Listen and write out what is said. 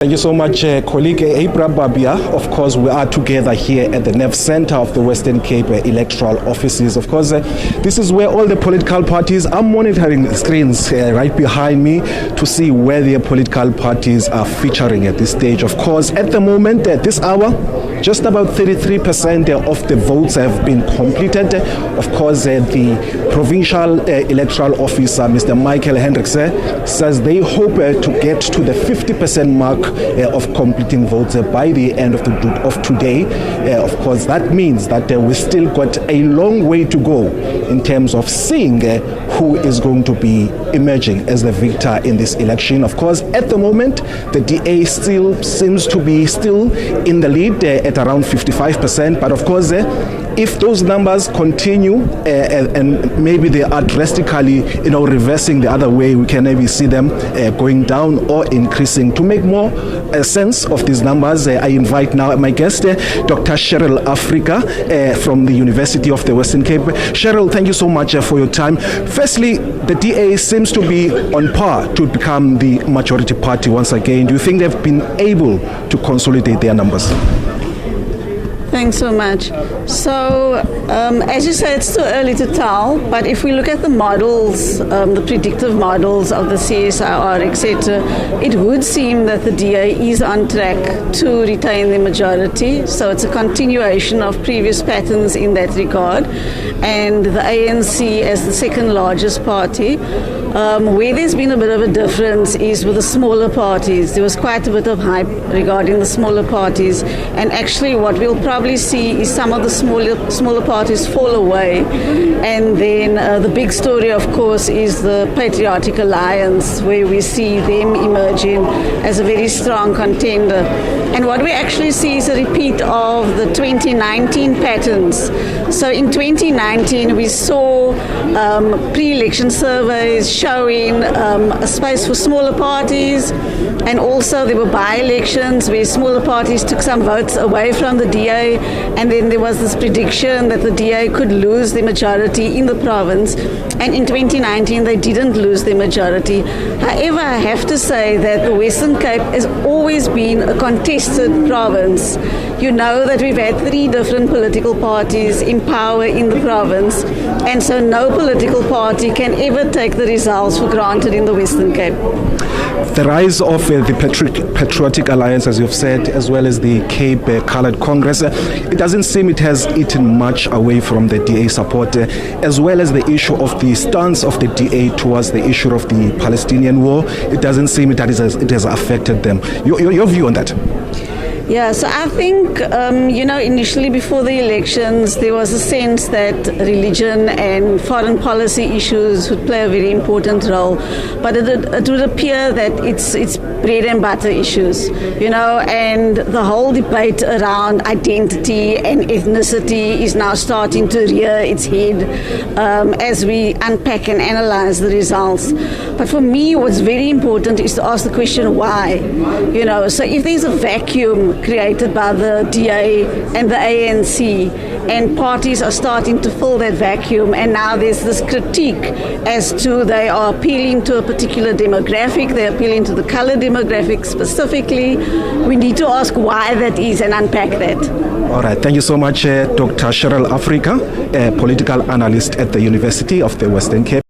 Thank you so much, colleague Abra Babia. Of course, we are together here at the NEF Center of the Western Cape electoral offices. Of course, this is where all the political parties are monitoring screens right behind me to see where their political parties are featuring at this stage. Of course, at the moment, at this hour, just about 33% of the votes have been completed. Of course, the provincial electoral officer, Mr. Michael Hendricks, says they hope to get to the 50% mark of completing votes by the end of today. Of course, that means that we still got a long way to go in terms of seeing who is going to be emerging as the victor in this election. Of course, at the moment, the DA still seems to be still in the lead at around 55%. But of course, if those numbers continue and maybe they are drastically, reversing the other way, we can maybe see them going down or increasing. To make more sense of these numbers, I invite now my guest, Dr. Cheryl Africa from the University of the Western Cape. Cheryl, thank you so much for your time. Firstly, the DA seems to be on par to become the majority party once again. Do you think they've been able to consolidate their numbers? Thanks so much. So, as you say, it's too early to tell, but if we look at the models, the predictive models of the CSIR, etc., it would seem that the DA is on track to retain the majority. So it's a continuation of previous patterns in that regard. And the ANC as the second largest party, where there's been a bit of a difference is with the smaller parties. There was quite a bit of hype regarding the smaller parties, and actually what we'll probably see is some of the smaller parties fall away, and then the big story, of course, is the Patriotic Alliance, where we see them emerging as a very strong contender. And what we actually see is a repeat of the 2019 patterns. So in 2019, we saw pre-election surveys showing a space for smaller parties, and also there were by-elections where smaller parties took some votes away from the DA, and then there was this prediction that the DA could lose the majority in the province, and in 2019 they didn't lose the majority. However, I have to say that the Western Cape has always been a contested province. You know that we've had 3 different political parties in power in the province, and so no political party can ever take the results for granted in the Western Cape. The rise of the Patriotic Alliance, as you've said, as well as the Cape Coloured Congress, it doesn't seem it has eaten much away from the DA support, as well as the issue of the stance of the DA towards the issue of the Palestinian war. It doesn't seem it has affected them. Your view on that? Yeah, so I think, initially before the elections, there was a sense that religion and foreign policy issues would play a very important role. But it would appear that it's bread and butter issues, and the whole debate around identity and ethnicity is now starting to rear its head as we unpack and analyze the results. But for me, what's very important is to ask the question, why? So if there's a vacuum created by the DA and the ANC, and parties are starting to fill that vacuum, and now there's this critique as to they are appealing to a particular demographic, they're appealing to the color demographic specifically. We need to ask why that is and unpack that. All right, thank you so much, Dr. Cheryl Africa, a political analyst at the University of the Western Cape.